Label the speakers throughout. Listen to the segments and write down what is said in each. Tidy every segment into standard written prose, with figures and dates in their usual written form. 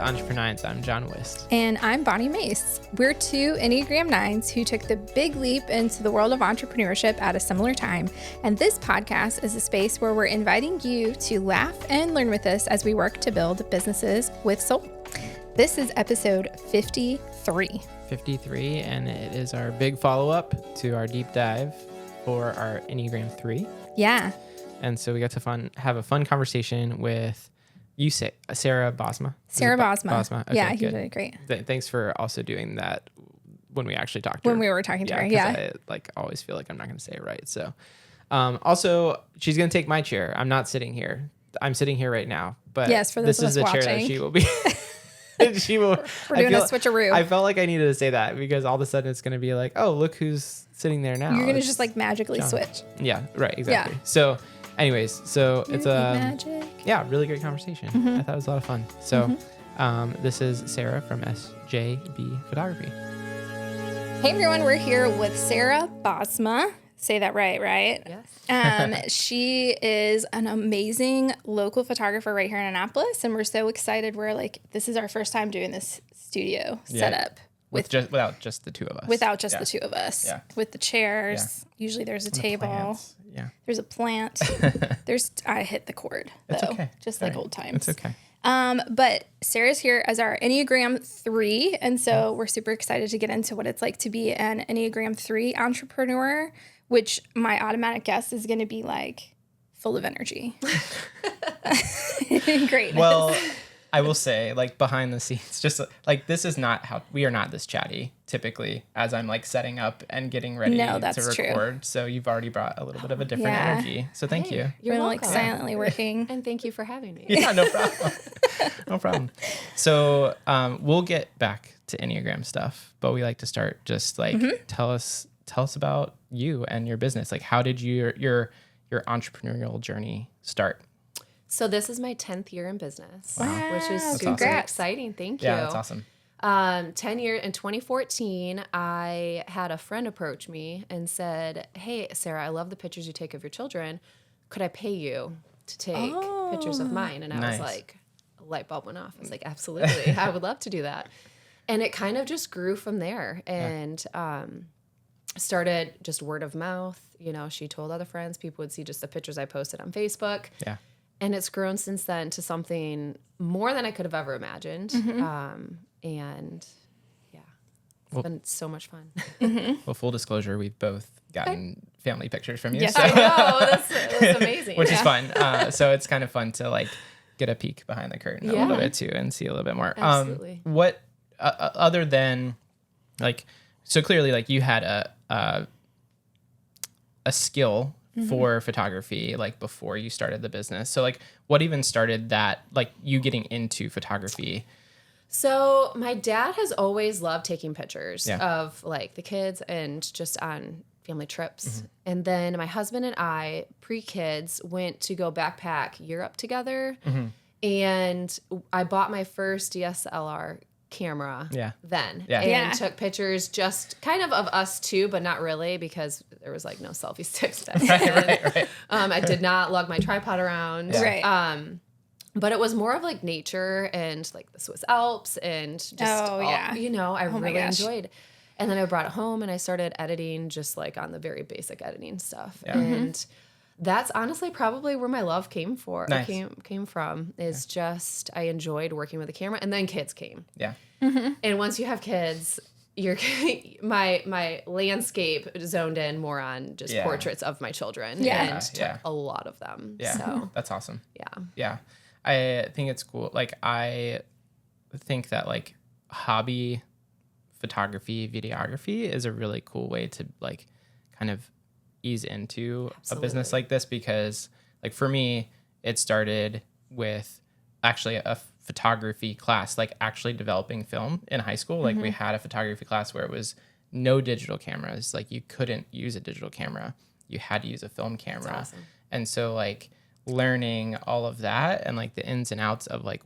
Speaker 1: EntrepreNINES. I'm John Wist.
Speaker 2: And I'm Bonni Mace. We're two Enneagram 9s who took the big leap into the world of entrepreneurship at a similar time. And this podcast is a space where we're inviting you to laugh and learn with us as we work to build businesses with soul. This is episode 53.
Speaker 1: 53, and it is our big follow-up to our deep dive for our Enneagram 3.
Speaker 2: Yeah.
Speaker 1: And so we got to have a fun conversation with Sarah Bosma.
Speaker 2: Sarah Bosma.
Speaker 1: Bosma. Okay,
Speaker 2: yeah,
Speaker 1: good.
Speaker 2: he did great.
Speaker 1: Thanks for also doing that when we actually talked to her.
Speaker 2: When we were talking to her,
Speaker 1: I always feel like I'm not going to say it right. So also, she's going to take my chair. I'm not sitting here. I'm sitting here right now. But
Speaker 2: yes, for
Speaker 1: this is the chair that she will be. She will.
Speaker 2: We're doing a switcheroo.
Speaker 1: I felt like I needed to say that because all of a sudden it's going to be like, oh, look who's sitting there now.
Speaker 2: You're going to just like magically switch.
Speaker 1: Yeah, right. Exactly.
Speaker 2: Yeah.
Speaker 1: So anyways, it's a
Speaker 2: magic.
Speaker 1: Yeah, really great conversation. I thought it was a lot of fun. So this is Sarah from SJB Photography.
Speaker 2: Hey everyone, we're here with Sarah Bosma. Say that right?
Speaker 3: Yes.
Speaker 2: She is an amazing local photographer right here in Annapolis, and we're so excited. We're like, this is our first time doing this studio setup
Speaker 1: without just the two of us.
Speaker 2: Without just the two of us.
Speaker 1: Yeah.
Speaker 2: With the chairs. Yeah. Usually there's a table.
Speaker 1: Yeah.
Speaker 2: There's a plant. I hit the cord though.
Speaker 1: It's okay.
Speaker 2: Just like old times.
Speaker 1: It's okay.
Speaker 2: But Sarah's here as our Enneagram 3, and so we're super excited to get into what it's like to be an Enneagram 3 entrepreneur, which my automatic guess is going to be like full of energy. Greatness.
Speaker 1: Well, I will say, like, behind the scenes, just like this is not how we are not this chatty typically as I'm like setting up and getting ready to record.
Speaker 2: True.
Speaker 1: So you've already brought a little bit of a different energy. So thank you.
Speaker 2: We're like silently working.
Speaker 3: And thank you for having me.
Speaker 1: Yeah, no problem. No problem. So we'll get back to Enneagram stuff, but we like to start just like tell us about you and your business. Like, how did your entrepreneurial journey start?
Speaker 3: So this is my 10th year in business, which is
Speaker 1: That's
Speaker 3: super
Speaker 1: awesome.
Speaker 3: exciting. Thank you.
Speaker 1: Yeah, that's awesome.
Speaker 3: 10 years in 2014, I had a friend approach me and said, "Hey, Sarah, I love the pictures you take of your children. Could I pay you to take pictures of mine?" And I was like, a light bulb went off. I was like, absolutely. I would love to do that. And it kind of just grew from there and started just word of mouth. You know, she told other friends, people would see just the pictures I posted on Facebook.
Speaker 1: Yeah.
Speaker 3: And it's grown since then to something more than I could have ever imagined. And yeah, it's been so much fun.
Speaker 1: Well, full disclosure, we've both gotten family pictures from you.
Speaker 2: Yes,
Speaker 1: so.
Speaker 3: I know, that's amazing.
Speaker 1: Which is fun. So it's kind of fun to like get a peek behind the curtain a little bit too and see a little bit more.
Speaker 3: Absolutely.
Speaker 1: What other than like, so clearly like you had a skill for photography like before you started the business. So like what even started that, like you getting into photography?
Speaker 3: So my dad has always loved taking pictures of like the kids and just on family trips. And then my husband and I, pre-kids, went to go backpack Europe together. And I bought my first DSLR camera then and took pictures just kind of us two, but not really because there was like no selfie sticks back then.
Speaker 1: Right.
Speaker 3: I did not lug my tripod around. But it was more of like nature and like the Swiss Alps and just, you know, I really enjoyed. And then I brought it home and I started editing just like on the very basic editing stuff. And that's honestly probably where my love came came from is just I enjoyed working with the camera and then kids came.
Speaker 1: Yeah.
Speaker 3: And once you have kids, my landscape zoned in more on just portraits of my children and took a lot of them.
Speaker 1: Yeah.
Speaker 3: So
Speaker 1: that's awesome.
Speaker 3: yeah.
Speaker 1: Yeah. I think it's cool. Like I think that like hobby photography, videography is a really cool way to like kind of ease into a business like this because like for me, it started with actually a photography class, like actually developing film in high school. Like we had a photography class where it was no digital cameras. Like you couldn't use a digital camera. You had to use a film camera.
Speaker 3: That's awesome.
Speaker 1: And so like learning all of that and like the ins and outs of like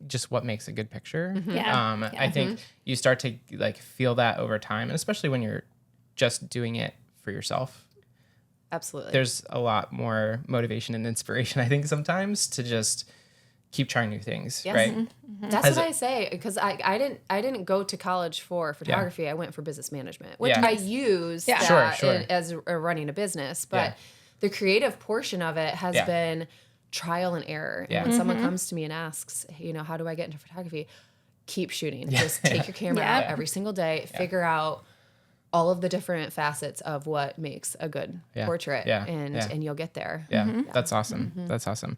Speaker 1: just what makes a good picture. I think you start to like feel that over time, and especially when you're just doing it for yourself.
Speaker 3: Absolutely.
Speaker 1: There's a lot more motivation and inspiration, I think, sometimes to just keep trying new things,
Speaker 3: Yes.
Speaker 1: right?
Speaker 3: That's what I say, because I didn't go to college for photography. I went for business management, which I use that as running a business. But the creative portion of it has been trial and error. And when someone comes to me and asks, you know, how do I get into photography? Keep shooting. Just take your camera out every single day. Figure out all of the different facets of what makes a good portrait, and you'll get there.
Speaker 1: That's awesome. That's awesome.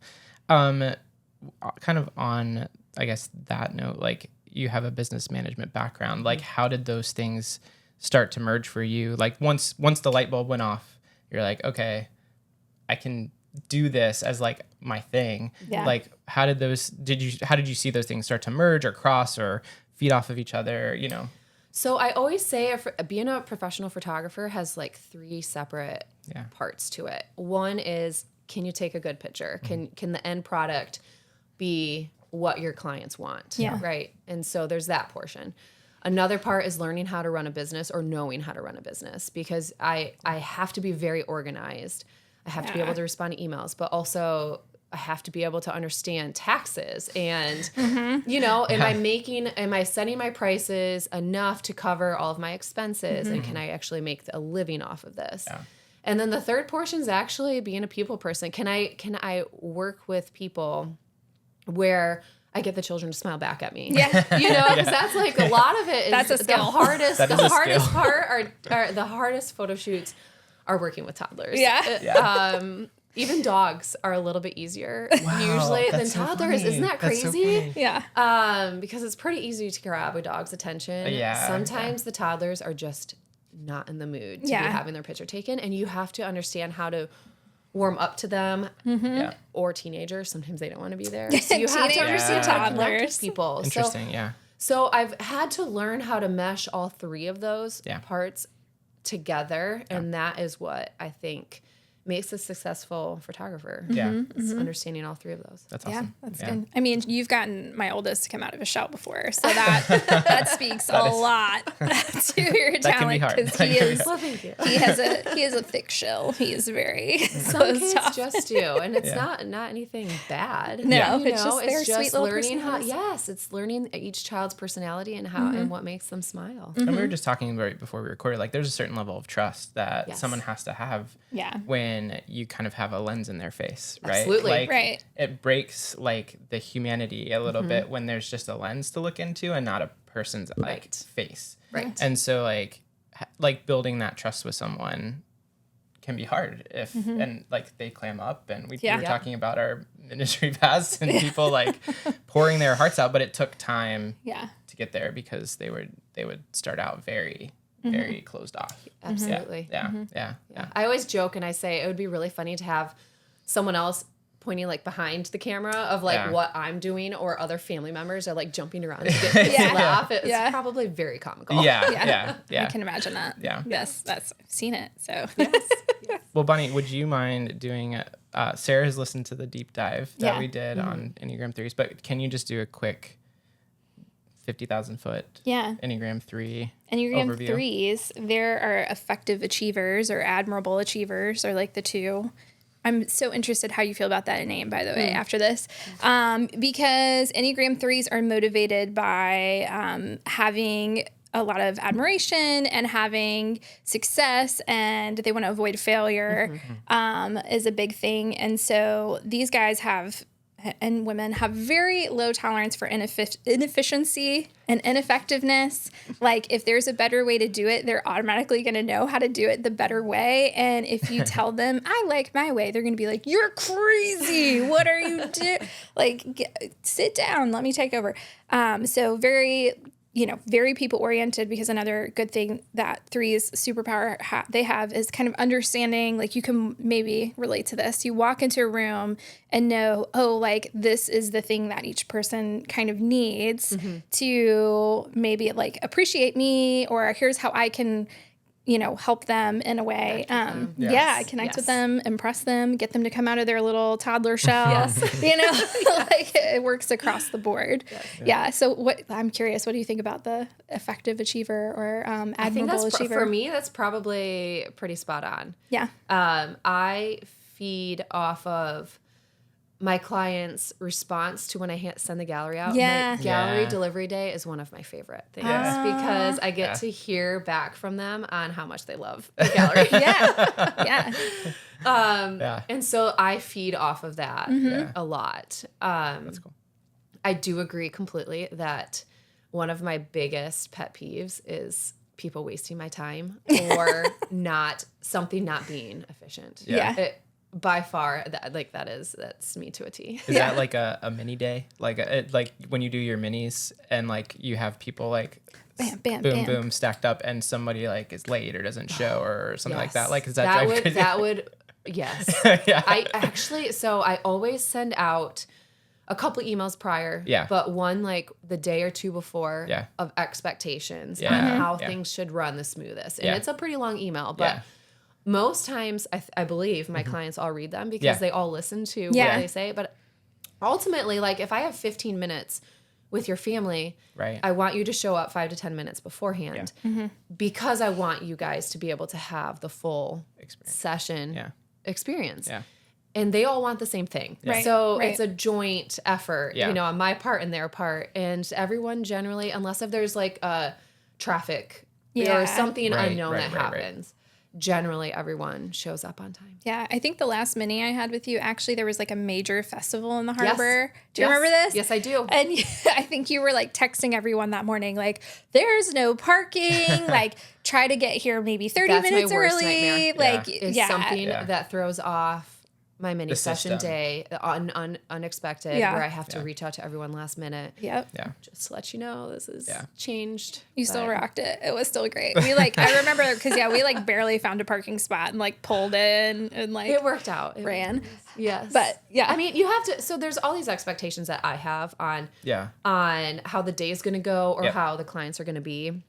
Speaker 1: Kind of on, I guess, that note, like, you have a business management background. Like, how did those things start to merge for you? Like, once the light bulb went off, you're like, okay, I can do this as like my thing. Like, how did you see those things start to merge or cross or feed off of each other, you know?
Speaker 3: So I always say being a professional photographer has like 3 separate parts to it. One is, can you take a good picture? Can the end product be what your clients want? Right. And so there's that portion. Another part is learning how to run a business, or knowing how to run a business, because I have to be very organized. I have to be able to respond to emails, but also I have to be able to understand taxes and, you know, am I setting my prices enough to cover all of my expenses? And can I actually make a living off of this? And then the third portion is actually being a people person. Can I work with people where I get the children to smile back at me? Yeah. You know, because that's like a lot of it is
Speaker 2: that's a skill.
Speaker 3: the hardest part are the hardest photo shoots are working with toddlers. Even dogs are a little bit easier usually than toddlers. Isn't that crazy?
Speaker 2: Yeah.
Speaker 3: Because it's pretty easy to grab a dog's attention. Sometimes the toddlers are just not in the mood to be having their picture taken, and you have to understand how to warm up to them. Or teenagers. Sometimes they don't want to be there. So you have to understand how to connect with people.
Speaker 1: Interesting,
Speaker 3: So I've had to learn how to mesh all 3 of those parts together, and that is what I think makes a successful photographer. It's understanding all 3 of those.
Speaker 1: That's awesome.
Speaker 2: Yeah, that's good. I mean, you've gotten my oldest to come out of his shell before, so that speaks a lot to your talent, because he has a thick shell. He is very
Speaker 3: some kids just do, and it's not anything bad.
Speaker 2: No, it's just their sweet little
Speaker 3: learning how. Yes, it's learning each child's personality and how and what makes them smile.
Speaker 1: And we were just talking right before we recorded, like, there's a certain level of trust that someone has to have when you kind of have a lens in their face, right?
Speaker 3: Absolutely.
Speaker 1: Like, it breaks like the humanity a little bit when there's just a lens to look into and not a person's like face.
Speaker 3: Right.
Speaker 1: And so like building that trust with someone can be hard if and like they clam up, and we were talking about our ministry past and people like pouring their hearts out, but it took time to get there because they would start out very closed off.
Speaker 3: Absolutely.
Speaker 1: Yeah.
Speaker 3: I always joke and I say it would be really funny to have someone else pointing like behind the camera of like what I'm doing, or other family members are like jumping around to get kids to laugh. It's probably very comical.
Speaker 1: Yeah.
Speaker 2: I can imagine that.
Speaker 1: Yeah.
Speaker 2: Yes, I've seen it. So
Speaker 1: Well, Bonni, would you mind doing Sarah has listened to the deep dive that we did on Enneagram 3s, but can you just do a quick 50,000 foot Enneagram 3
Speaker 2: Enneagram
Speaker 1: overview?
Speaker 2: 3s, there are effective achievers or admirable achievers, are like the 2. I'm so interested how you feel about that name, by the way, after this, because Enneagram 3s are motivated by having a lot of admiration and having success, and they want to avoid failure is a big thing. And so these guys and women have very low tolerance for inefficiency and ineffectiveness. Like, if there's a better way to do it, they're automatically going to know how to do it the better way. And if you tell them, I like my way, they're going to be like, you're crazy. What are you doing? Like, sit down. Let me take over. So very people oriented, because another good thing that 3's superpower they have is kind of understanding, like, you can maybe relate to this. You walk into a room and know, like, this is the thing that each person kind of needs to maybe like appreciate me, or here's how I can, help them in a way. Connect with them, impress them, get them to come out of their little toddler shell. Like, it works across the board. So I'm curious, what do you think about the effective achiever or admirable achiever?
Speaker 3: For me, that's probably pretty spot on.
Speaker 2: Yeah.
Speaker 3: I feed off of my clients' response to when I send the gallery out.
Speaker 2: Yeah.
Speaker 3: My gallery
Speaker 1: Yeah.
Speaker 3: delivery day is one of my favorite things
Speaker 1: Yeah.
Speaker 3: because I get
Speaker 1: Yeah.
Speaker 3: to hear back from them on how much they love the gallery.
Speaker 2: Yeah.
Speaker 1: Yeah.
Speaker 3: And so I feed off of that
Speaker 1: Yeah.
Speaker 3: a lot.
Speaker 1: That's cool.
Speaker 3: I do agree completely that one of my biggest pet peeves is people wasting my time or not being efficient.
Speaker 2: Yeah.
Speaker 3: By far, that's me to a T.
Speaker 1: Is that like a mini day? Like like when you do your minis and like you have people like
Speaker 2: Bam, bam,
Speaker 1: boom,
Speaker 2: bam.
Speaker 1: boom stacked up and somebody like is late or doesn't show or something like that.
Speaker 3: Yes.
Speaker 1: Like, is that drive you crazy?
Speaker 3: That would, yes.
Speaker 1: Yeah.
Speaker 3: I actually, so I always send out a couple emails prior,
Speaker 1: Yeah.
Speaker 3: but one like the day or two before
Speaker 1: Yeah.
Speaker 3: of expectations
Speaker 1: Yeah.
Speaker 3: on how
Speaker 1: Yeah.
Speaker 3: things should run the smoothest. And
Speaker 1: Yeah.
Speaker 3: it's a pretty long email, but
Speaker 1: Yeah.
Speaker 3: most times I believe my clients all read them because
Speaker 1: Yeah.
Speaker 3: they all listen to
Speaker 2: Yeah.
Speaker 3: what they say. But ultimately, like if I have 15 minutes with your family,
Speaker 1: Right.
Speaker 3: I want you to show up 5 to 10 minutes beforehand because I want you guys to be able to have the full
Speaker 1: Experience.
Speaker 3: session
Speaker 1: Yeah.
Speaker 3: experience.
Speaker 1: Yeah.
Speaker 3: And they all want the same thing.
Speaker 2: Right,
Speaker 3: So
Speaker 2: right.
Speaker 3: it's a joint effort,
Speaker 1: Yeah.
Speaker 3: on my part and their part. And everyone generally, unless if there's like a traffic
Speaker 2: Yeah.
Speaker 3: or something
Speaker 1: Right,
Speaker 3: unknown
Speaker 1: right,
Speaker 3: that
Speaker 1: right, right.
Speaker 3: happens, generally everyone shows up on time.
Speaker 2: Yeah, I think the last mini I had with you, actually, there was like a major festival in the
Speaker 3: Yes.
Speaker 2: harbor. Do you
Speaker 3: Yes.
Speaker 2: remember this?
Speaker 3: Yes, I do.
Speaker 2: And I think you were like texting everyone that morning, like, there's no parking, like, try to get here maybe 30
Speaker 3: That's my
Speaker 2: minutes
Speaker 3: worst
Speaker 2: early.
Speaker 3: nightmare.
Speaker 2: Like,
Speaker 3: Is
Speaker 2: yeah.
Speaker 3: something
Speaker 1: Yeah.
Speaker 3: that throws off my mini
Speaker 1: The
Speaker 3: session
Speaker 1: system.
Speaker 3: day, unexpected,
Speaker 2: Yeah.
Speaker 3: where I have to
Speaker 1: Yeah.
Speaker 3: reach out to everyone last minute.
Speaker 2: Yep.
Speaker 1: Yeah.
Speaker 3: Just to let you know, this is
Speaker 1: Yeah.
Speaker 3: changed.
Speaker 2: You still
Speaker 3: but-
Speaker 2: rocked it. It was still great. We like, I remember because, yeah, we like barely found a parking spot and like pulled in and like
Speaker 3: It worked out. It
Speaker 2: ran.
Speaker 3: Yes.
Speaker 2: But, yeah.
Speaker 3: I mean, you have to, so there's all these expectations that I have on
Speaker 1: Yeah.
Speaker 3: how the day is going to go or
Speaker 1: Yep.
Speaker 3: how the clients are going to be.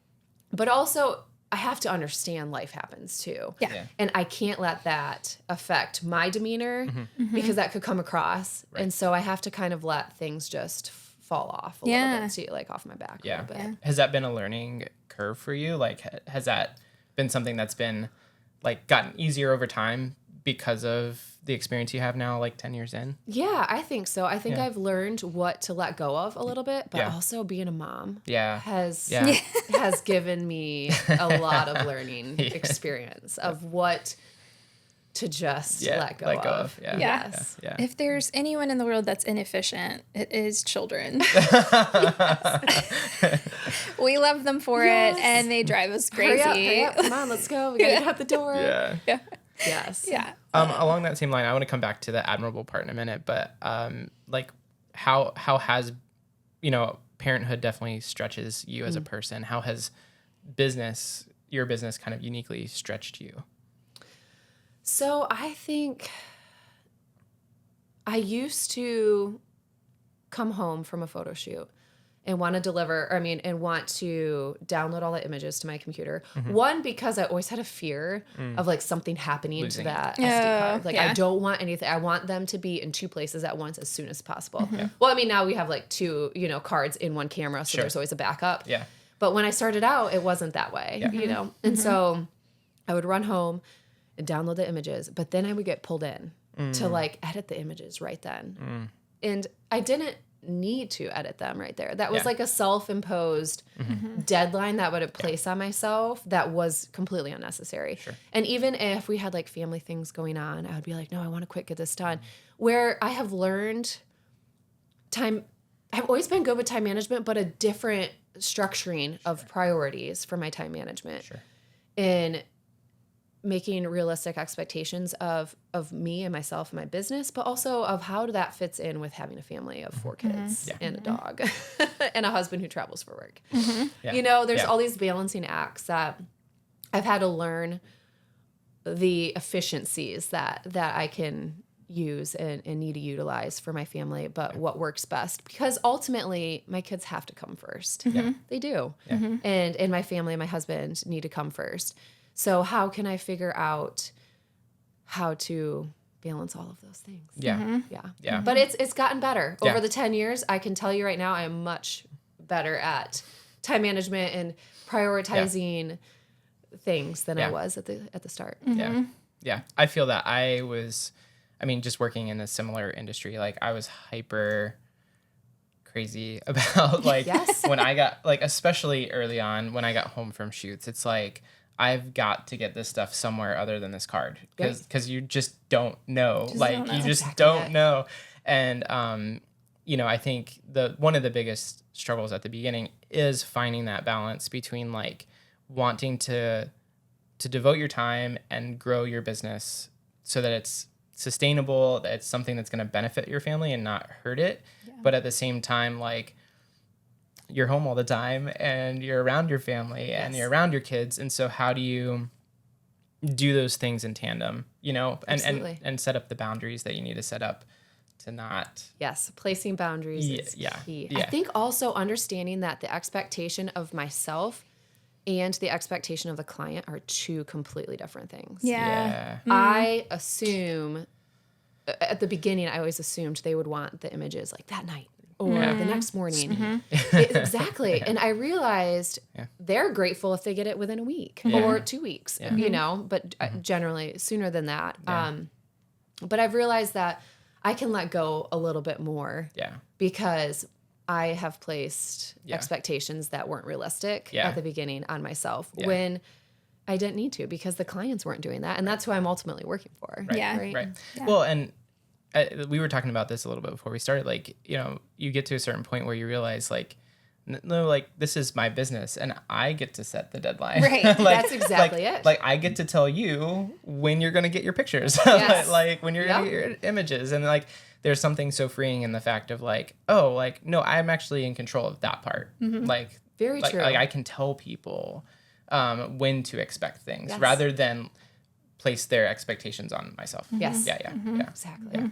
Speaker 3: But also, I have to understand life happens too.
Speaker 2: Yeah.
Speaker 1: Yeah.
Speaker 3: And I can't let that affect my demeanor because that could come across.
Speaker 1: Right.
Speaker 3: And so I have to kind of let things just fall off a
Speaker 2: Yeah.
Speaker 3: little bit, too, like off my back a
Speaker 1: Yeah.
Speaker 3: little bit.
Speaker 1: Has that been a learning curve for you? Like, has that been something that's been like gotten easier over time because of the experience you have now, like 10 years in?
Speaker 3: Yeah, I think so. I think
Speaker 1: Yeah.
Speaker 3: I've learned what to let go of a little bit, but
Speaker 1: Yeah.
Speaker 3: also being a mom
Speaker 1: Yeah.
Speaker 3: has
Speaker 1: Yeah.
Speaker 3: has given me a lot of learning
Speaker 1: Yeah.
Speaker 3: experience of what to just
Speaker 1: Yeah,
Speaker 3: let go
Speaker 1: let go
Speaker 3: of.
Speaker 1: of, yeah.
Speaker 3: Yes.
Speaker 1: Yeah.
Speaker 2: If there's anyone in the world that's inefficient, it is children. We love them for
Speaker 3: Yes.
Speaker 2: it, and they drive us
Speaker 3: Hurry
Speaker 2: crazy.
Speaker 3: up, come on, let's go. We gotta get out the door.
Speaker 1: Yeah.
Speaker 2: Yeah.
Speaker 3: Yes.
Speaker 2: Yeah.
Speaker 1: Along that same line, I want to come back to the admirable part in a minute, but like how has, parenthood definitely stretches you as a person. How has your business kind of uniquely stretched you?
Speaker 3: So I think I used to come home from a photo shoot and want to want to download all the images to my computer. One, because I always had a fear of like something happening
Speaker 1: Losing
Speaker 3: to
Speaker 1: it.
Speaker 3: that
Speaker 2: Oh,
Speaker 3: SD card. Like
Speaker 2: yeah.
Speaker 3: I don't want anything. I want them to be in two places at once as soon as possible. Well, I mean, now we have like two, cards in one camera, so
Speaker 1: Sure.
Speaker 3: there's always a backup.
Speaker 1: Yeah.
Speaker 3: But when I started out, it wasn't that way,
Speaker 1: Yeah.
Speaker 3: And so I would run home and download the images, but then I would get pulled in to like edit the images right then. And I didn't need to edit them right there. That was
Speaker 1: Yeah.
Speaker 3: like a self-imposed deadline that would have placed on myself that was completely unnecessary.
Speaker 1: Sure.
Speaker 3: And even if we had like family things going on, I would be like, no, I want to quick get this done. Where I have learned I've always been good with time management, but a different structuring of priorities for my time management.
Speaker 1: Sure.
Speaker 3: In making realistic expectations of me and myself and my business, but also of how that fits in with having a family of 4 kids
Speaker 1: Yeah.
Speaker 3: and a dog and a husband who travels for work.
Speaker 1: Yeah.
Speaker 3: There's
Speaker 1: Yeah.
Speaker 3: all these balancing acts that I've had to learn the efficiencies that I can use and need to utilize for my family, but what works best, because ultimately my kids have to come first.
Speaker 1: Yeah.
Speaker 3: They do.
Speaker 1: Yeah.
Speaker 3: And my family and my husband need to come first. So how can I figure out how to balance all of those things?
Speaker 1: Yeah.
Speaker 3: Yeah.
Speaker 1: Yeah.
Speaker 3: But it's gotten better.
Speaker 1: Yeah.
Speaker 3: Over the 10 years, I can tell you right now I am much better at time management and prioritizing things than I
Speaker 1: Yeah.
Speaker 3: was at the start.
Speaker 1: Yeah. Yeah. I feel that I I mean, just working in a similar industry, like I was hyper crazy about like
Speaker 3: Yes.
Speaker 1: when I got like, especially early on when I got home from shoots, it's like, I've got to get this stuff somewhere other than this card because you just don't know. You just
Speaker 3: exactly
Speaker 1: don't know. And, you know, I think one of the biggest struggles at the beginning is finding that balance between like wanting to devote your time and grow your business so that it's sustainable, that it's something that's going to benefit your family and not hurt it. Yeah. But at the same time, like, you're home all the time and you're around your family and you're around your kids. And so how do you do those things in tandem, you know, and set up the boundaries that you need to set up to not.
Speaker 3: Yes. Placing boundaries is key. Yeah. I think also understanding that the expectation of myself and the expectation of the client are two completely different things.
Speaker 2: Yeah.
Speaker 3: I assume at the beginning, I always assumed they would want the images like that night. Or the next morning. Exactly. And I realized they're grateful if they get it within a week or 2 weeks, you know, but generally sooner than that. But I've realized that I can let go a little bit more because I have placed expectations that weren't realistic at the beginning on myself when I didn't need to because the clients weren't doing that. And that's who I'm ultimately working for.
Speaker 1: Right.
Speaker 3: Yeah.
Speaker 1: Well, and we were talking about this a little bit before we started. Like, you know, you get to a certain point where you realize, like, no, like, this is my business, and I get to set the deadline.
Speaker 2: Right.
Speaker 3: That's exactly it.
Speaker 1: Like, I get to tell you when you're going to get your pictures, like, when you're going to get your images. And, like, there's something so freeing in the fact of, like, oh, like, no, I'm actually in control of that part. Like,
Speaker 3: very true.
Speaker 1: Like, I can tell people when to expect things rather than place their expectations on myself.
Speaker 3: Yes.
Speaker 1: Yeah.
Speaker 3: Exactly.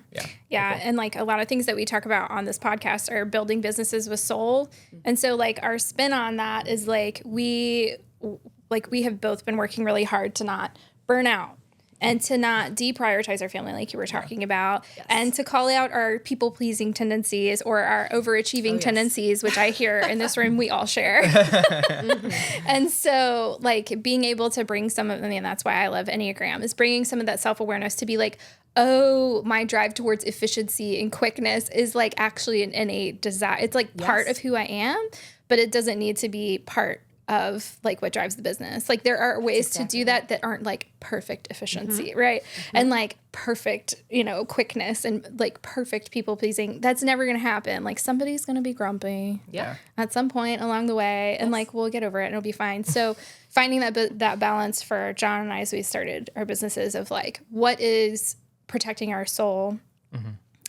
Speaker 2: Yeah.
Speaker 1: Cool.
Speaker 2: And like a lot of things that we talk about on this podcast are building businesses with soul. And so like our spin on that is like we have both been working really hard to not burn out and to not deprioritize our family like you were talking about and to call out our people-pleasing tendencies or our overachieving tendencies, which I hear in this room we all share. And so like being able to bring some of, I mean, that's why I love Enneagram, is bringing some of that self-awareness to be like, oh, my drive towards efficiency and quickness is like actually an innate desire. It's like part of who I am, but it doesn't need to be part of like what drives the business. Like there are ways to do that aren't like perfect efficiency, right? And like perfect, you know, quickness and like perfect people pleasing. That's never going to happen. Like somebody's going to be grumpy at some point along the way and like we'll get over it and it'll be fine. So finding that balance for John and I as we started our businesses of like what is protecting our soul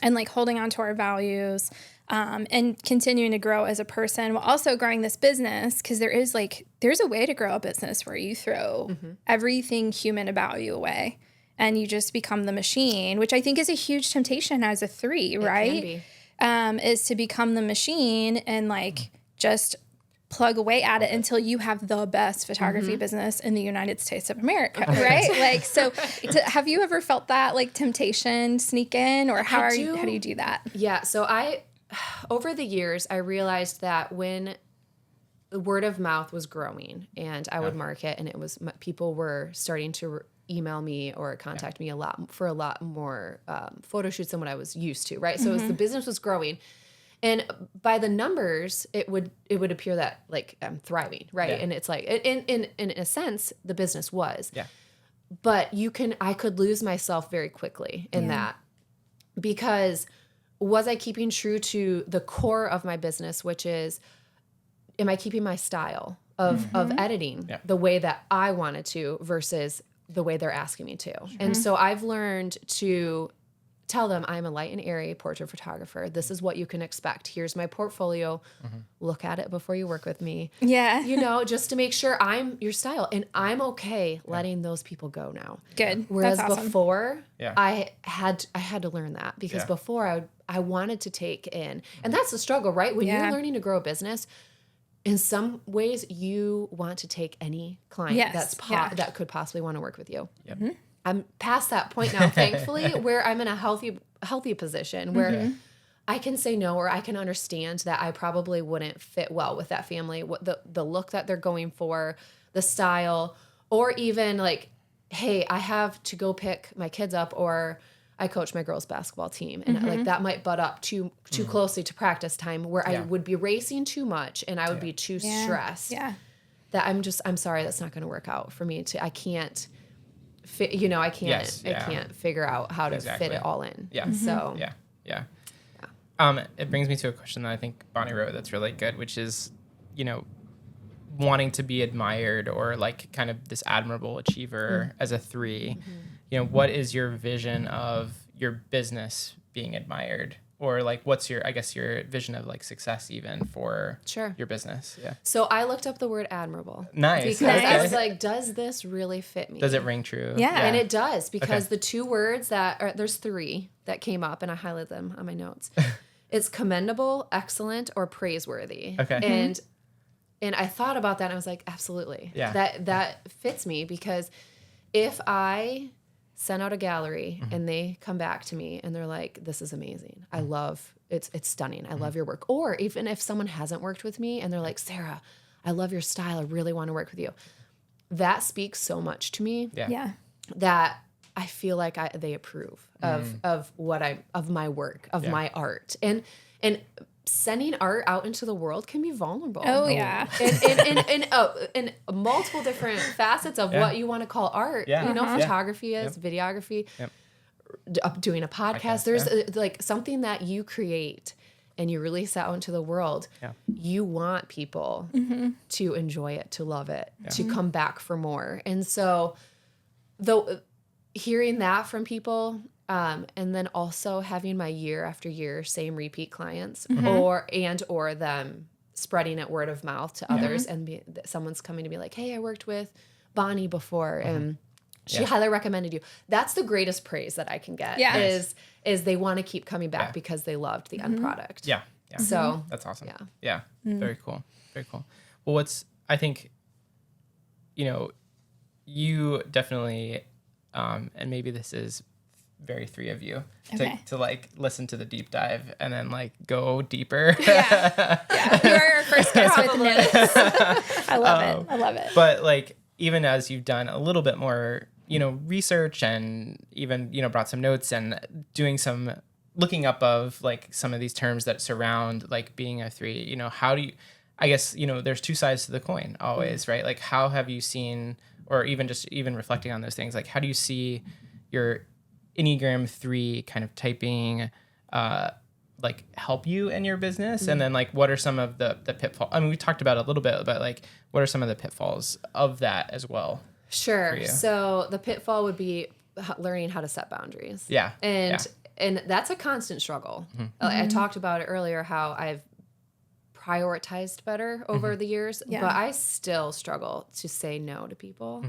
Speaker 2: and like holding on to our values and continuing to grow as a person while also growing this business, because there's a way to grow a business where you throw everything human about you away and you just become the machine, which I think is a huge temptation as a 3, right? Is to become the machine and like just plug away at it until you have the best photography business in the United States of America, right? Like, so have you ever felt that like temptation sneak in, or how do you do that?
Speaker 3: Yeah. So over the years, I realized that when the word of mouth was growing and I would market and it was people were starting to email me or contact me a lot more photo shoots than what I was used to, right? So as the business was growing, and by the numbers, it would appear that like I'm thriving, right? And it's like in a sense, the business was. Yeah. But I could lose myself very quickly in that, because was I keeping true to the core of my business, which is, am I keeping my style of editing the way that I wanted to versus the way they're asking me to? And so I've learned to tell them I'm a light and airy portrait photographer. This is what you can expect. Here's my portfolio. Look at it before you work with me. Yeah. You know, just to make sure I'm your style. And I'm okay letting those people go now.
Speaker 2: Good.
Speaker 3: Whereas before, I had to learn that, because before I wanted to take in. And that's the struggle, right? When you're learning to grow a business, in some ways you want to take any client that could possibly want to work with you. I'm past that point now, thankfully, where I'm in a healthy position where I can say no, or I can understand that I probably wouldn't fit well with that family, what the look that they're going for, the style, or even like, hey, I have to go pick my kids up, or I coach my girls basketball team, and like that might butt up too closely to practice time where I would be racing too much and I would be too stressed.
Speaker 2: Yeah.
Speaker 3: That I'm sorry, that's not going to work out for me. I can't I can't figure out how to fit it all in.
Speaker 1: Yeah.
Speaker 3: So
Speaker 1: Yeah. It brings me to a question that I think Bonni wrote that's really good, which is, wanting to be admired or like kind of this admirable achiever as a 3. What is your vision of your business being admired? Or like, what's your vision of like success even for your business? Yeah.
Speaker 3: So I looked up the word admirable.
Speaker 1: Nice.
Speaker 3: Because I was like, does this really fit me?
Speaker 1: Does it ring true?
Speaker 2: Yeah.
Speaker 3: And it does, because the 2 words there's 3 that came up, and I highlighted them on my notes. It's commendable, excellent, or praiseworthy.
Speaker 1: Okay.
Speaker 3: And I thought about that, and I was like, absolutely.
Speaker 1: Yeah.
Speaker 3: That fits me, because if I send out a gallery and they come back to me and they're like, this is amazing. I love, it's stunning. I love your work. Or even if someone hasn't worked with me and they're like, Sarah, I love your style. I really want to work with you. That speaks so much to me.
Speaker 2: Yeah.
Speaker 3: That I feel like they approve of my work, of my art. And sending art out into the world can be vulnerable.
Speaker 2: Oh yeah.
Speaker 3: In multiple different facets of what you want to call art.
Speaker 1: Yeah.
Speaker 3: Photography is, videography, doing a podcast. There's like something that you create and you release out into the world. Yeah. You want people to enjoy it, to love it, to come back for more. And so hearing that from people, and then also having my year after year same repeat clients, or them spreading it word of mouth to others, and someone's coming to be like, hey, I worked with Bonni before, and she highly recommended you. That's the greatest praise that I can get.
Speaker 2: Yeah.
Speaker 3: Is they want to keep coming back because they loved the end product.
Speaker 1: Yeah.
Speaker 3: So
Speaker 1: that's awesome.
Speaker 3: Yeah.
Speaker 1: Very cool. Very cool. Well, I think, you definitely, and maybe this is very 3 of you, to like listen to the deep dive and then like go deeper.
Speaker 2: Yeah. You are our first guest with notes. I love it.
Speaker 1: But like, even as you've done a little bit more, research, and even, brought some notes and doing some looking up of like some of these terms that surround like being a 3, how do you, I guess, there's 2 sides to the coin always, right? Like, how have you seen, or even reflecting on those things, like how do you see your Enneagram 3 kind of typing like help you in your business? And then like, what are some of the pitfalls? I mean, we talked about it a little bit, but like, what are some of the pitfalls of that as well?
Speaker 3: Sure. So the pitfall would be learning how to set boundaries.
Speaker 1: Yeah.
Speaker 3: And that's a constant struggle. I talked about it earlier, how I've prioritized better over the years, but I still struggle to say no to people.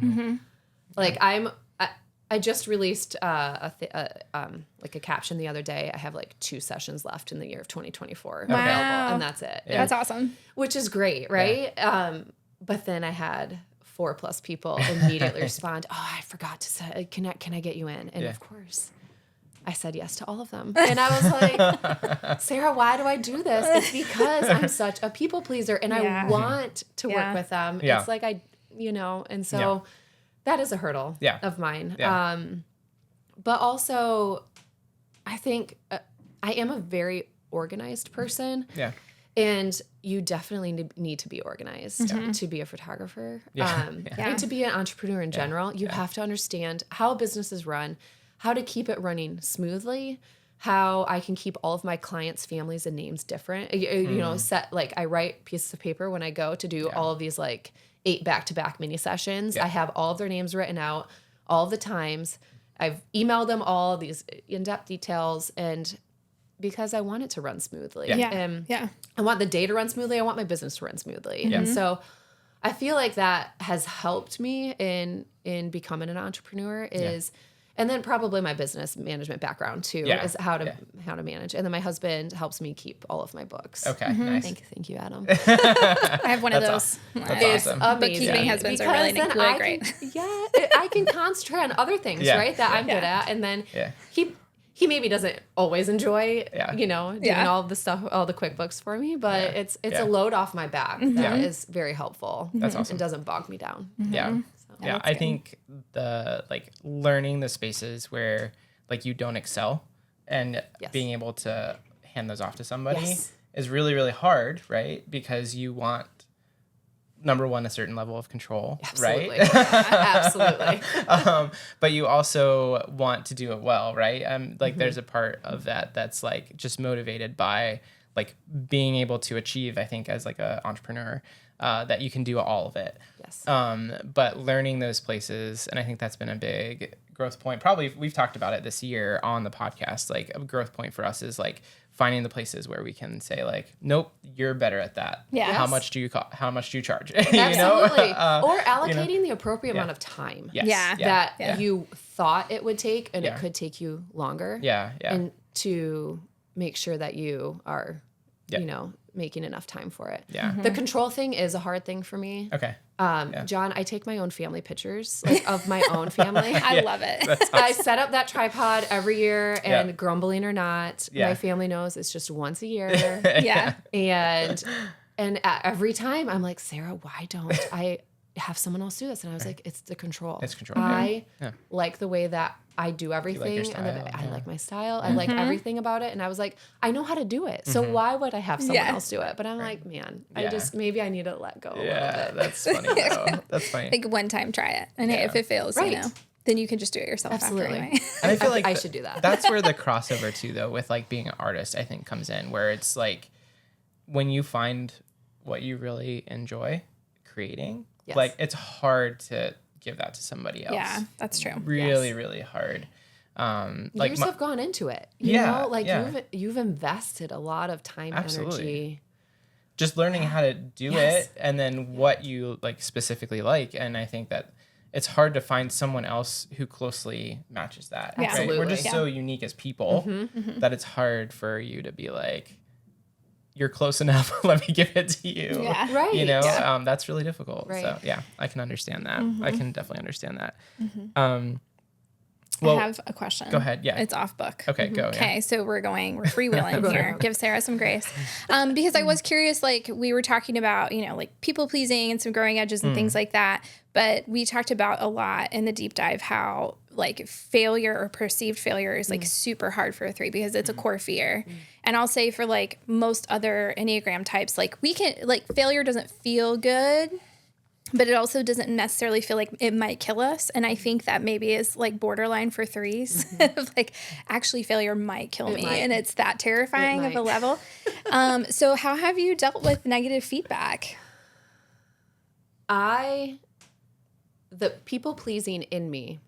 Speaker 3: Like I just released like a caption the other day. I have like 2 sessions left in the year of 2024 available, and that's it.
Speaker 2: Yeah. That's awesome.
Speaker 3: Which is great, right? Yeah. But then I had 4+ people immediately respond, oh, I forgot to say, can I get you in? And of course, I said yes to all of them. And I was like, Sarah, why do I do this? It's because I'm such a people pleaser, and I want to work with them. Yeah. It's like and so that is a hurdle of mine. Yeah. But also, I think I am a very organized person. Yeah. And you definitely need to be organized to be a photographer. And to be an entrepreneur in general. You have to understand how a business is run, how to keep it running smoothly, how I can keep all of my clients' families and names different. Set, like, I write pieces of paper when I go to do all of these like 8 back-to-back mini sessions. I have all of their names written out, all of the times. I've emailed them all these in-depth details, and because I want it to run smoothly. I want the day to run smoothly. I want my business to run smoothly. And so I feel like that has helped me in becoming an entrepreneur and then probably my business management background too, is how to manage. And then my husband helps me keep all of my books.
Speaker 1: Okay, nice.
Speaker 3: Thank you, Adam.
Speaker 2: I have one of those.
Speaker 1: That's awesome.
Speaker 2: Bookkeeping husbands are really great.
Speaker 3: I can concentrate on other things, right, that I'm good at. And then he maybe doesn't always enjoy, doing all of the stuff, all the QuickBooks for me, but it's a load off my back that is very helpful.
Speaker 1: That's awesome.
Speaker 3: And doesn't bog me down.
Speaker 1: Yeah. Yeah, I think the learning the spaces where like you don't excel, and being able to hand those off to somebody is really, really hard, right? Because you want, number one, a certain level of control,
Speaker 3: Absolutely.
Speaker 1: right?
Speaker 3: Absolutely.
Speaker 1: But you also want to do it well, right? Like there's a part of that that's like just motivated by like being able to achieve, I think, as like an entrepreneur, that you can do all of it.
Speaker 3: Yes.
Speaker 1: But learning those places, and I think that's been a big growth point. Probably we've talked about it this year on the podcast. Like a growth point for us is like finding the places where we can say like, nope, you're better at that.
Speaker 2: Yeah.
Speaker 1: How much do you how much do you charge?
Speaker 3: Absolutely. Or allocating the appropriate amount of time
Speaker 1: Yes.
Speaker 3: that you thought it would take, and it could take you longer.
Speaker 1: Yeah.
Speaker 3: And to make sure that you are, you know, making enough time for it.
Speaker 1: Yeah.
Speaker 3: The control thing is a hard thing for me.
Speaker 1: Okay.
Speaker 3: John, I take my own family pictures, like of my own family.
Speaker 2: I love it.
Speaker 1: That's awesome.
Speaker 3: I set up that tripod every year, and grumbling or not,
Speaker 1: Yeah.
Speaker 3: my family knows it's just once a year.
Speaker 2: Yeah.
Speaker 3: And every time I'm like, Sarah, why don't I have someone else do this? And I was like, it's the control.
Speaker 1: It's control.
Speaker 3: I like the way that I do everything.
Speaker 1: your style,
Speaker 3: I like my style. I like everything about it. And I was like, I know how to do it. So why would I have someone else do it? But I'm like, man, maybe I need to let go a little bit.
Speaker 1: That's funny though. That's funny.
Speaker 2: Like one time try it. And hey, if it fails, you know, then you can just do it yourself
Speaker 3: Absolutely.
Speaker 2: after anyway.
Speaker 1: And I feel like
Speaker 3: I should do that.
Speaker 1: That's where the crossover too, though, with like being an artist, I think comes in, where it's like when you find what you really enjoy creating, like it's hard to give that to somebody else.
Speaker 2: Yeah, that's true.
Speaker 1: Really, really hard. Like
Speaker 3: years have gone into it. You know, like you've invested a lot of time, energy.
Speaker 1: Just learning how to do it, and then what you like specifically like. And I think that it's hard to find someone else who closely matches that.
Speaker 2: Yeah.
Speaker 1: Right?
Speaker 3: Absolutely.
Speaker 1: We're just so unique as people that it's hard for you to be like, you're close enough, let me give it to you.
Speaker 2: Yeah.
Speaker 3: Right.
Speaker 1: You know, that's really difficult.
Speaker 3: Right.
Speaker 1: So yeah, I can understand that. I can definitely understand that.
Speaker 2: I have a question.
Speaker 1: Go ahead. Yeah.
Speaker 2: It's off book.
Speaker 1: Okay, go.
Speaker 2: Okay, so we're freewheeling here. Give Sarah some grace. Because I was curious, like we were talking about, you know, like people pleasing and some growing edges and things like that. But we talked about a lot in the deep dive how like failure or perceived failure is like super hard for a 3 because it's a core fear. And I'll say for like most other Enneagram types, like we can, like failure doesn't feel good, but it also doesn't necessarily feel like it might kill us. And I think that maybe is like borderline for 3s. Like actually failure might kill me. And it's that terrifying of a level. So how have you dealt with negative feedback?
Speaker 3: The people pleasing in me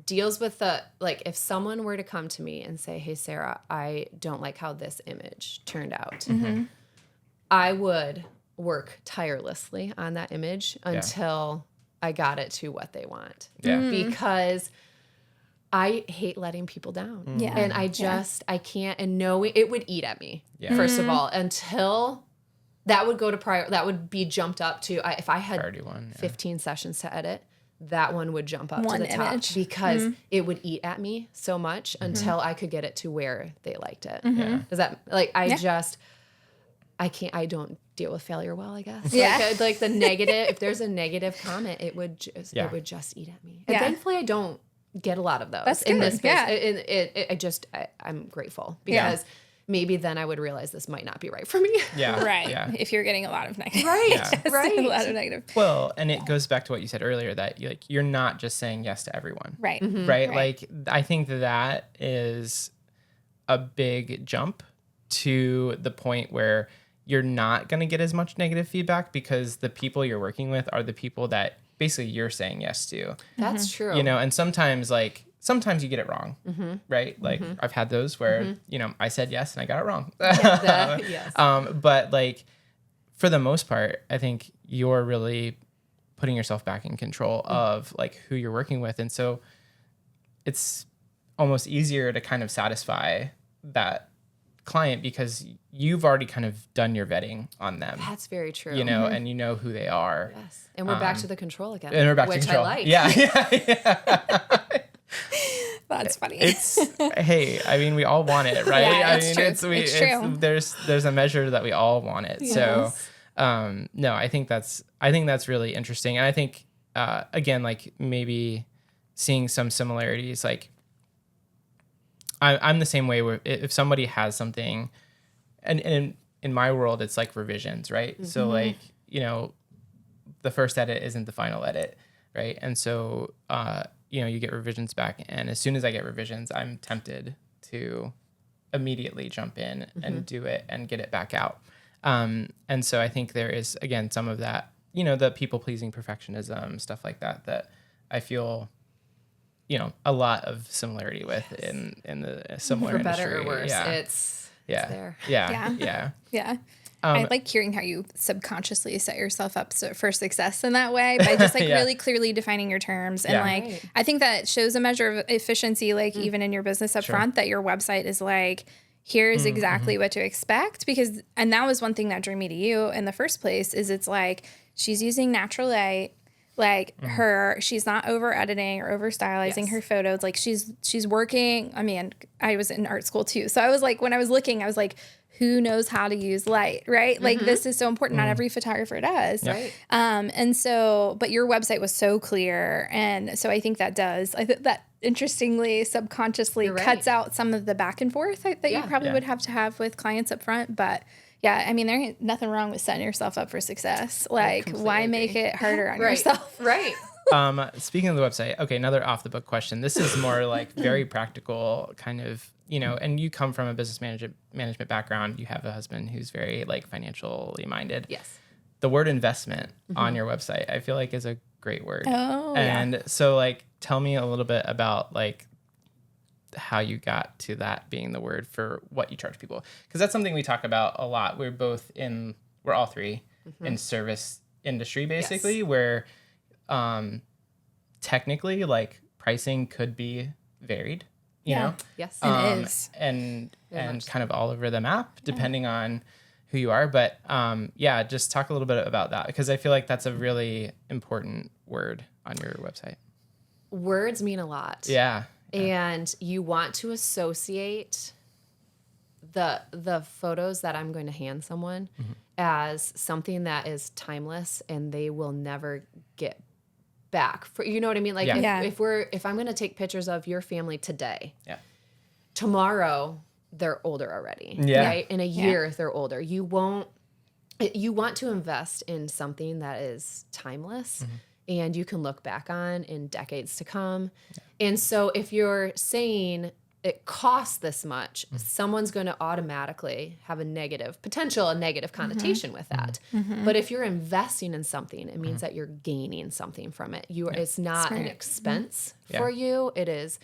Speaker 3: deals with the, like if someone were to come to me and say, hey, Sarah, I don't like how this image turned out. I would work tirelessly on that image until I got it to what they want. Because I hate letting people down. And I I can't, and knowing it would eat at me, first of all, until that would go to that would be jumped up to, if I had 15 sessions to edit, that one would jump up to the top because it would eat at me so much until I could get it to where they liked it. Does that, like, I don't deal with failure well, I guess. Like the negative, if there's a negative comment, it would just eat at me. And thankfully I don't get a lot of those.
Speaker 2: That's
Speaker 3: in
Speaker 2: good.
Speaker 3: this space. I'm grateful because maybe then I would realize this might not be right for me.
Speaker 2: Right. If you're getting a lot of negative.
Speaker 3: Right.
Speaker 2: A lot of negative.
Speaker 1: Well, and it goes back to what you said earlier, that you're not just saying yes to everyone.
Speaker 2: Right.
Speaker 1: Right. Like I think that is a big jump to the point where you're not going to get as much negative feedback because the people you're working with are the people that basically you're saying yes to.
Speaker 3: That's true.
Speaker 1: You know, and sometimes you get it wrong, right? Like I've had those where, you know, I said yes and I got it wrong.
Speaker 3: Yes.
Speaker 1: But like for the most part, I think you're really putting yourself back in control of like who you're working with. And so it's almost easier to kind of satisfy that client because you've already kind of done your vetting on them.
Speaker 3: That's very true.
Speaker 1: You know, and you know who they are.
Speaker 3: Yes. And we're back to the control again.
Speaker 1: And we're back
Speaker 3: which
Speaker 1: to control.
Speaker 3: I like.
Speaker 1: Yeah.
Speaker 2: That's funny.
Speaker 1: Hey, I mean, we all want it, right?
Speaker 2: Yeah,
Speaker 1: I mean,
Speaker 2: it's true.
Speaker 1: There's a measure that we all want it.
Speaker 3: Yes.
Speaker 1: So, no, I think that's really interesting. And I think, again, like maybe seeing some similarities, like I'm the same way where if somebody has something, and in my world, it's like revisions, right? So like, you know, the first edit isn't the final edit, right? And so, you know, you get revisions back. And as soon as I get revisions, I'm tempted to immediately jump in and do it and get it back out. And so I think there is, again, some of that, you know, the people-pleasing perfectionism, stuff like that, that I feel, you know, a lot of similarity with in the similar
Speaker 3: For
Speaker 1: industry.
Speaker 3: better or worse,
Speaker 1: Yeah.
Speaker 3: it's there.
Speaker 2: Yeah. I like hearing how you subconsciously set yourself up for success in that way by just like really clearly defining your terms. And like, I think that shows a measure of efficiency, like even in your business up front, that your website is like, here's exactly what to expect. Because, and that was one thing that drew me to you in the first place, is it's like, she's using natural light. Like she's not over editing or over stylizing her photos. Like she's working. I mean, I was in art school too. So I was like, when I was looking, I was like, who knows how to use light, right? Like this is so important. Not every photographer does.
Speaker 3: Right.
Speaker 2: And so, but your website was so clear. And so I think that does, I think that interestingly, subconsciously cuts out some of the back and forth that you probably would have to have with clients up front. But yeah, I mean, there ain't nothing wrong with setting yourself up for success. Like, why make it harder on yourself?
Speaker 3: Right.
Speaker 1: Speaking of the website, okay, another off the book question. This is more like very practical kind of, you know, and you come from a business management background. You have a husband who's very like financially minded.
Speaker 3: Yes.
Speaker 1: The word investment on your website, I feel like is a great word.
Speaker 2: Oh,
Speaker 1: and so like, tell me a little bit about like how you got to that being the word for what you charge people. Because that's something we talk about a lot. We're all three in service industry, basically, where technically like pricing could be varied, you know?
Speaker 3: Yes.
Speaker 2: It is.
Speaker 1: And kind of all over the map, depending on who you are. But just talk a little bit about that, because I feel like that's a really important word on your website.
Speaker 3: Words mean a lot.
Speaker 1: Yeah.
Speaker 3: And you want to associate the photos that I'm going to hand someone as something that is timeless and they will never get back. For, you know what I mean? Like if I'm going to take pictures of your family today, tomorrow they're older already. Right? In a year they're older. You want to invest in something that is timeless and you can look back on in decades to come. And so if you're saying it costs this much, someone's going to automatically have a negative connotation with that. But if you're investing in something, it means that you're gaining something from it. It's not an expense for you. It is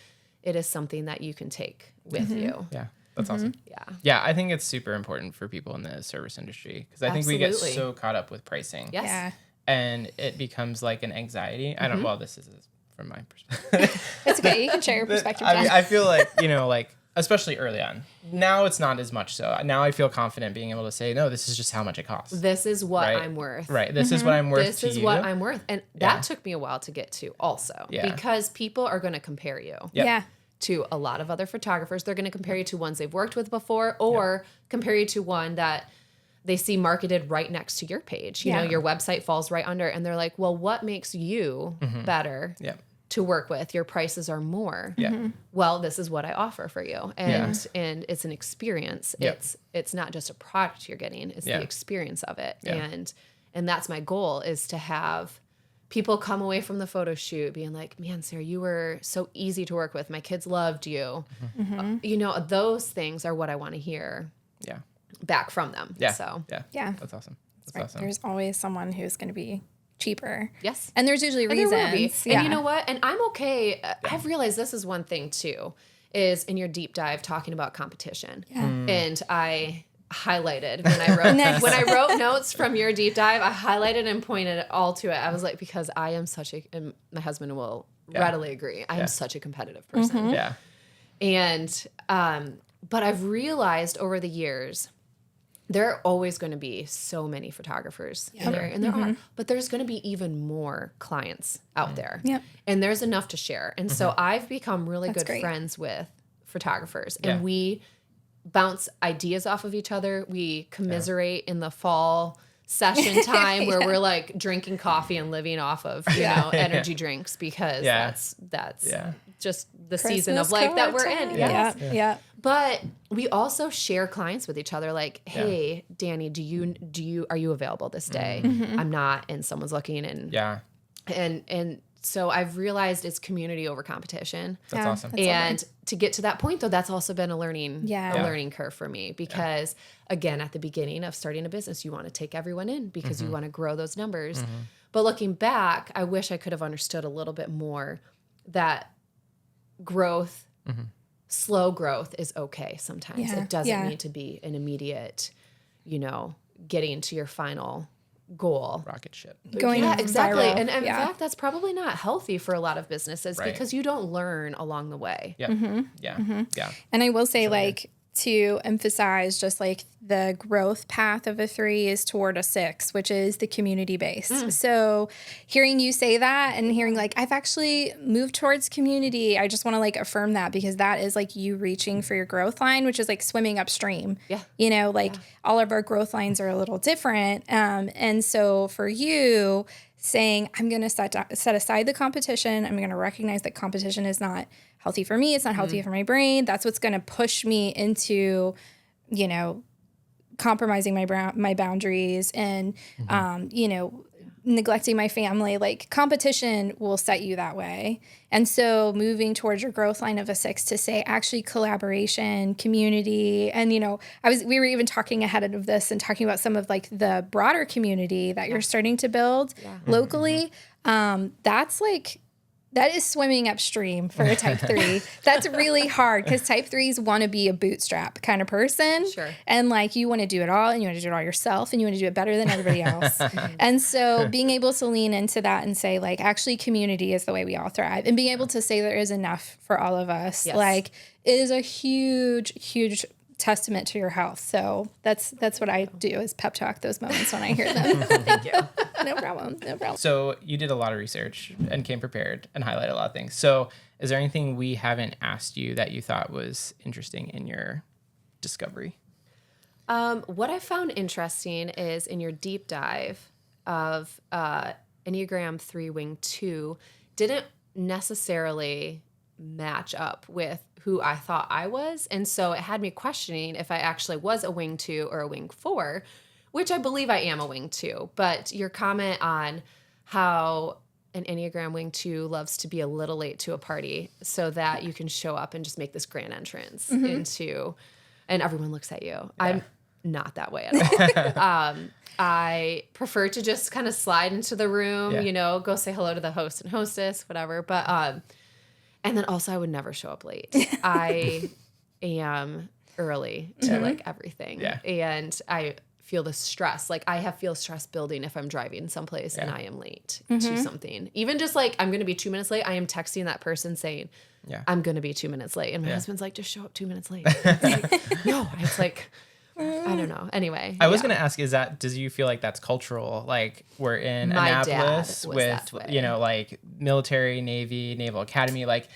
Speaker 3: something that you can take with you.
Speaker 1: Yeah. That's awesome. Yeah. I think it's super important for people in the service industry, because I think we get so caught up with pricing.
Speaker 3: Yes. Yeah.
Speaker 1: And it becomes like an anxiety. This is from my perspective.
Speaker 2: It's okay. You can share your perspective.
Speaker 1: I mean, I feel like, you know, like, especially early on. Now it's not as much so. Now I feel confident being able to say, no, this is just how much it costs.
Speaker 3: This is what I'm worth.
Speaker 1: Right. This is what I'm worth to you.
Speaker 3: This is what I'm worth. And that took me a while to get to also. Yeah. Because people are going to compare you. To a lot of other photographers. They're going to compare you to ones they've worked with before, or compare you to one that they see marketed right next to your page. You know, your website falls right under, and they're like, well, what makes you better to work with? Your prices are more. Well, this is what I offer for you. And it's an experience. It's not just a product you're getting, it's the experience of it. And that's my goal, is to have people come away from the photo shoot being like, man, Sarah, you were so easy to work with. My kids loved you. You know, those things are what I want to hear back from them. So
Speaker 1: that's awesome. That's awesome.
Speaker 2: There's always someone who's going to be cheaper.
Speaker 3: Yes.
Speaker 2: And there's usually reasons.
Speaker 3: There will be. And you know what? And I'm okay. I've realized this is one thing too, is in your deep dive talking about competition. And I highlighted when I wrote when I wrote notes from your deep dive, I highlighted and pointed it all to it. I was like, because I am and my husband will readily agree, I am such a competitive person. And but I've realized over the years, there are always going to be so many photographers in there, and there are, but there's going to be even more clients out there, and there's enough to share. And so I've become really good friends with photographers, and we bounce ideas off of each other. We commiserate in the fall session time where we're like drinking coffee and living off of, you know, energy drinks, because that's just the season of like that we're in.
Speaker 2: Yes. Yeah.
Speaker 3: But we also share clients with each other. Like, hey, Danny, are you available this day? I'm not, and someone's looking, and so I've realized it's community over competition.
Speaker 1: That's awesome.
Speaker 2: That's
Speaker 3: And
Speaker 2: lovely.
Speaker 3: to get to that point, though, that's also been a learning curve for me, because again, at the beginning of starting a business, you want to take everyone in because you want to grow those numbers. But looking back, I wish I could have understood a little bit more that growth, slow growth is okay sometimes. It doesn't need to be an immediate, getting to your final goal.
Speaker 1: Rocket ship.
Speaker 2: Going
Speaker 3: exactly.
Speaker 2: viral.
Speaker 3: And in fact, that's probably not healthy for a lot of businesses because you don't learn along the way.
Speaker 1: Yeah.
Speaker 2: And I will say, like, to emphasize just like the growth path of a 3 is toward a 6, which is the community based. So hearing you say that and hearing like, I've actually moved towards community, I just want to like affirm that, because that is like you reaching for your growth line, which is like swimming upstream. All of our growth lines are a little different. And so for you saying, I'm going to set aside the competition, I'm going to recognize that competition is not healthy for me. It's not healthy for my brain. That's what's going to push me into, compromising my boundaries and, neglecting my family. Like, competition will set you that way. And so moving towards your growth line of a 6 to say actually collaboration, community. And, we were even talking ahead of this and talking about some of like the broader community that you're starting to build locally. That is swimming upstream for a type 3. That's really hard because type 3s want to be a bootstrap kind of person.
Speaker 3: Sure.
Speaker 2: And like, you want to do it all, and you want to do it all yourself, and you want to do it better than everybody else. And so being able to lean into that and say like, actually community is the way we all thrive, and being able to say there is enough for all of us, like, it is a huge, huge testament to your health. So that's what I do, is pep talk those moments when I hear them. Thank you. No problem.
Speaker 1: So you did a lot of research and came prepared and highlighted a lot of things. So is there anything we haven't asked you that you thought was interesting in your discovery?
Speaker 3: What I found interesting is in your deep dive of Enneagram 3 Wing 2 didn't necessarily match up with who I thought I was. And so it had me questioning if I actually was a Wing 2 or a Wing 4, which I believe I am a Wing 2. But your comment on how an Enneagram Wing 2 loves to be a little late to a party so that you can show up and just make this grand entrance into, and everyone looks at you. Yeah. I'm not that way at all. I prefer to just kind of slide into the room, go say hello to the host and hostess, whatever. But, and then also I would never show up late. I am early to like everything. Yeah. And I feel the stress. Like I feel stress building if I'm driving someplace and I am late to something. Even just like, I'm going to be 2 minutes late. I am texting that person saying, I'm going to be 2 minutes late. And my husband's like, just show up 2 minutes late. It's like, no, it's like, I don't know. Anyway.
Speaker 1: I was going to ask, does you feel like that's cultural? Like we're in Annapolis with, like military, Navy, Naval Academy. Like,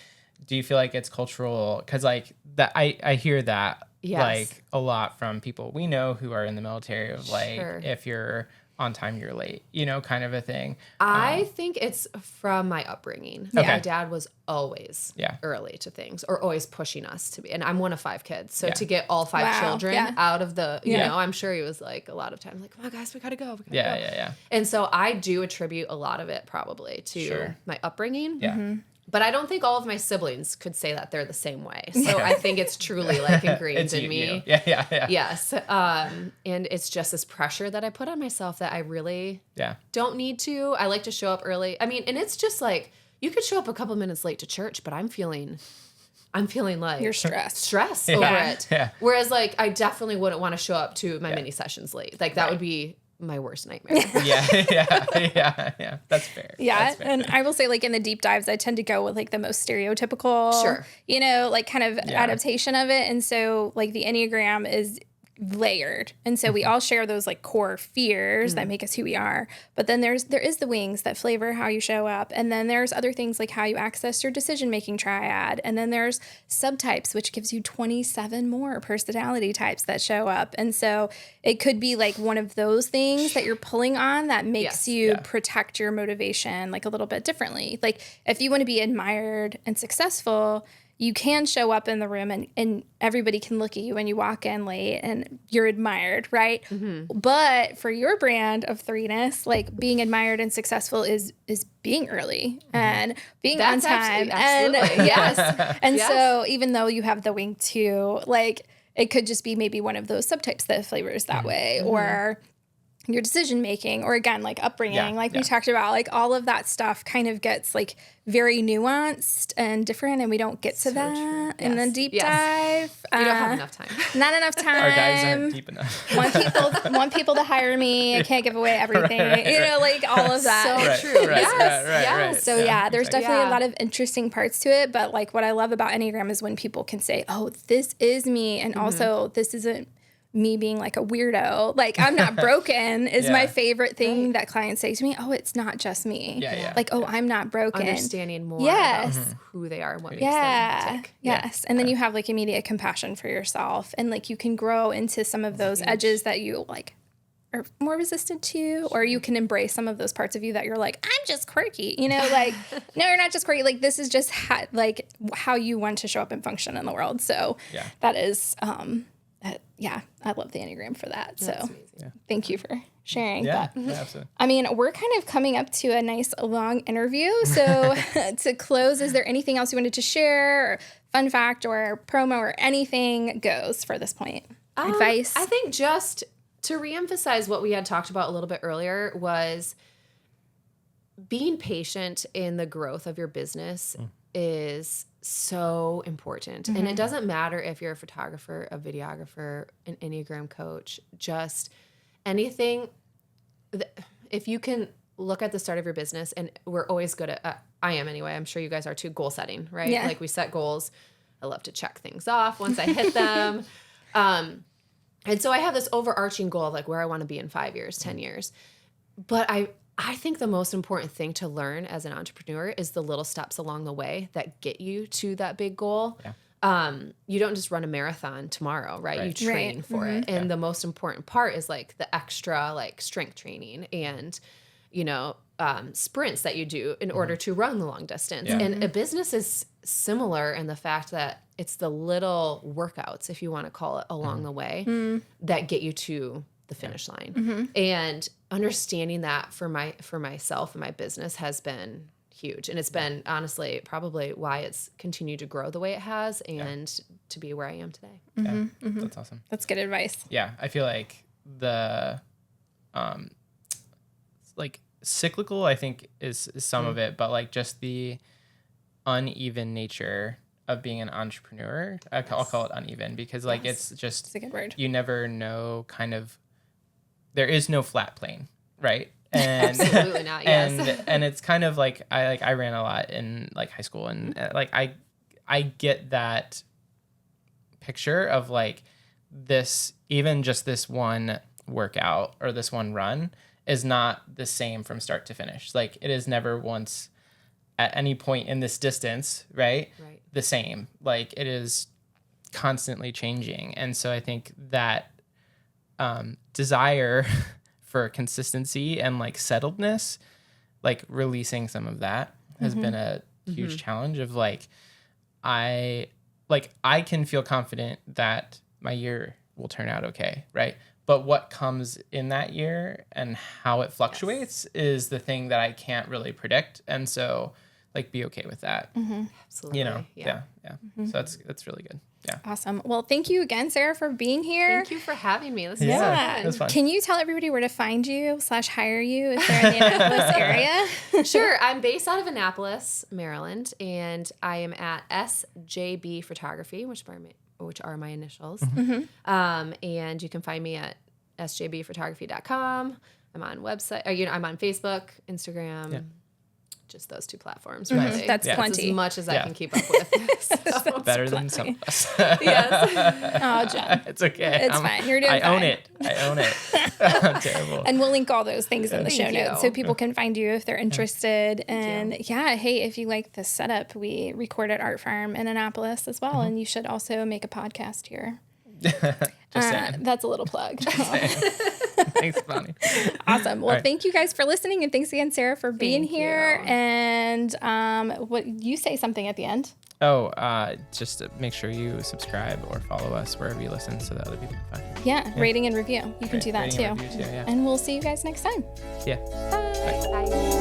Speaker 1: do you feel like it's cultural? Cause like that, I hear that like a lot from people we know who are in the military of like, if you're on time, you're late, kind of a thing.
Speaker 3: I think it's from my upbringing. Okay. My dad was always early to things, or always pushing us to be. And I'm one of 5 kids. So to get all 5 children out of the, I'm sure he was like a lot of times like, come on guys, we gotta go.
Speaker 1: Yeah. And
Speaker 3: so I do attribute a lot of it probably to my upbringing.
Speaker 1: Yeah. Mm-hmm.
Speaker 3: But I don't think all of my siblings could say that they're the same way. So I think it's truly like ingrained in me.
Speaker 1: Yeah.
Speaker 3: Yes. And it's just this pressure that I put on myself that I really don't need to. I like to show up early. I mean, and it's just like, you could show up a couple minutes late to church, but I'm feeling like
Speaker 2: you're stressed.
Speaker 3: Stress over it. Yeah. Whereas like, I definitely wouldn't want to show up to my mini sessions late. Like that would be my worst nightmare. Yeah. That's fair.
Speaker 2: Yeah.
Speaker 1: That's fair.
Speaker 2: And I will say like in the deep dives, I tend to go with like the most stereotypical, like kind of adaptation of it. And so like the Enneagram is layered. And so we all share those like core fears that make us who we are. But then there is the wings that flavor how you show up. And then there's other things like how you access your decision-making triad. And then there's subtypes, which gives you 27 more personality types that show up. And so it could be like one of those things that you're pulling on that makes you protect your motivation like a little bit differently. Like if you want to be admired and successful, you can show up in the room and everybody can look at you when you walk in late and you're admired, right? But for your brand of threeness, like being admired and successful is being early and being on time.
Speaker 3: Absolutely.
Speaker 2: And so even though you have the wing 2, like it could just be maybe one of those subtypes that flavors that way, or your decision making, or again, like upbringing, we talked about, like all of that stuff kind of gets like very nuanced and different, and we don't get to that in the deep dive.
Speaker 3: We don't have enough time.
Speaker 2: Not enough time.
Speaker 1: Our dives aren't deep enough.
Speaker 2: want people to hire me. I can't give away everything. Like all of that.
Speaker 3: So true.
Speaker 1: Right.
Speaker 2: So there's definitely a lot of interesting parts to it. But like what I love about Enneagram is when people can say, "Oh, this is me," and also this isn't me being like a weirdo. Like I'm not broken is my favorite thing that clients say to me. Oh, it's not just me. Like, oh, I'm not broken.
Speaker 3: Understanding more about who they are and what makes them tick.
Speaker 2: Yes. And then you have like immediate compassion for yourself, and like you can grow into some of those edges that you like are more resistant to, or you can embrace some of those parts of you that you're like, I'm just quirky, like, no, you're not just quirky. Like this is just how you want to show up and function in the world. So that is, I love the Enneagram for that. So thank you for sharing.
Speaker 1: Yeah, absolutely.
Speaker 2: I mean, we're kind of coming up to a nice long interview. So to close, is there anything else you wanted to share, or fun fact or promo or anything goes for this point? Advice?
Speaker 3: I think just to reemphasize what we had talked about a little bit earlier was being patient in the growth of your business is so important. And it doesn't matter if you're a photographer, a videographer, an Enneagram coach, just anything. If you can look at the start of your business, and we're always good at, I am anyway, I'm sure you guys are too, goal setting, right?
Speaker 2: Yeah.
Speaker 3: Like we set goals. I love to check things off once I hit them. And so I have this overarching goal of like where I want to be in 5 years, 10 years. But I think the most important thing to learn as an entrepreneur is the little steps along the way that get you to that big goal. You don't just run a marathon tomorrow, right? You train for it. And the most important part is like the extra like strength training and, sprints that you do in order to run the long distance. And a business is similar in the fact that it's the little workouts, if you want to call it, along the way that get you to the finish line. And understanding that for myself and my business has been huge. And it's been honestly probably why it's continued to grow the way it has and to be where I am today.
Speaker 1: That's awesome.
Speaker 2: That's good advice.
Speaker 1: Yeah. I feel like the like cyclical, I think is some of it, but like just the uneven nature of being an entrepreneur, I'll call it uneven because like it's just,
Speaker 2: it's a good word.
Speaker 1: You never know there is no flat plane, right? And
Speaker 3: absolutely not. Yes.
Speaker 1: And it's kind of like I ran a lot in like high school, and like I get that picture of like this, even just this one workout or this one run is not the same from start to finish. Like it is never once at any point in this distance, right? The same. Like it is constantly changing. And so I think that desire for consistency and like settledness, like releasing some of that has been a huge challenge of like, I can feel confident that my year will turn out okay. Right. But what comes in that year and how it fluctuates is the thing that I can't really predict. And so like be okay with that.
Speaker 3: Absolutely.
Speaker 1: Yeah. So that's really good. Yeah.
Speaker 2: Awesome. Well, thank you again, Sarah, for being here.
Speaker 3: Thank you for having me. This is
Speaker 1: it was fun.
Speaker 2: Can you tell everybody where to find you / hire you if they're in the Annapolis area?
Speaker 3: Sure. I'm based out of Annapolis, Maryland, and I am at SJB Photography, which are my initials. And you can find me at sjbphotography.com. I'm on website. I'm on Facebook, Instagram. just those 2 platforms.
Speaker 2: Mhm.
Speaker 3: Really.
Speaker 2: That's
Speaker 3: That's
Speaker 2: plenty.
Speaker 3: as much as I can keep up with. So,
Speaker 1: Better than some of us.
Speaker 3: yes.
Speaker 2: Oh, Jen.
Speaker 1: It's okay.
Speaker 2: It's fine. You're doing
Speaker 1: I own
Speaker 2: fine.
Speaker 1: it. I own it. I'm terrible.
Speaker 2: And we'll link all those things in the
Speaker 3: Thank
Speaker 2: show
Speaker 3: you.
Speaker 2: notes so people can find you if they're interested. And
Speaker 3: you.
Speaker 2: yeah, hey, if you like the setup, we record at Art Farm in Annapolis as well. And you should also make a podcast here.
Speaker 1: Just saying.
Speaker 2: That's a little plug.
Speaker 1: Thanks, Bonni.
Speaker 2: Awesome. Well,
Speaker 1: All right.
Speaker 2: thank you guys for listening. And thanks again, Sarah, for being
Speaker 3: Thank
Speaker 2: here.
Speaker 3: you.
Speaker 2: And what you say something at the end.
Speaker 1: Oh, just make sure you subscribe or follow us wherever you listen so that other people can find it.
Speaker 2: Yeah, rating and review. You can do that
Speaker 1: Rating
Speaker 2: too.
Speaker 1: and review too, yeah.
Speaker 2: And we'll see you guys next time.
Speaker 1: Yeah.
Speaker 2: Bye.
Speaker 3: Bye.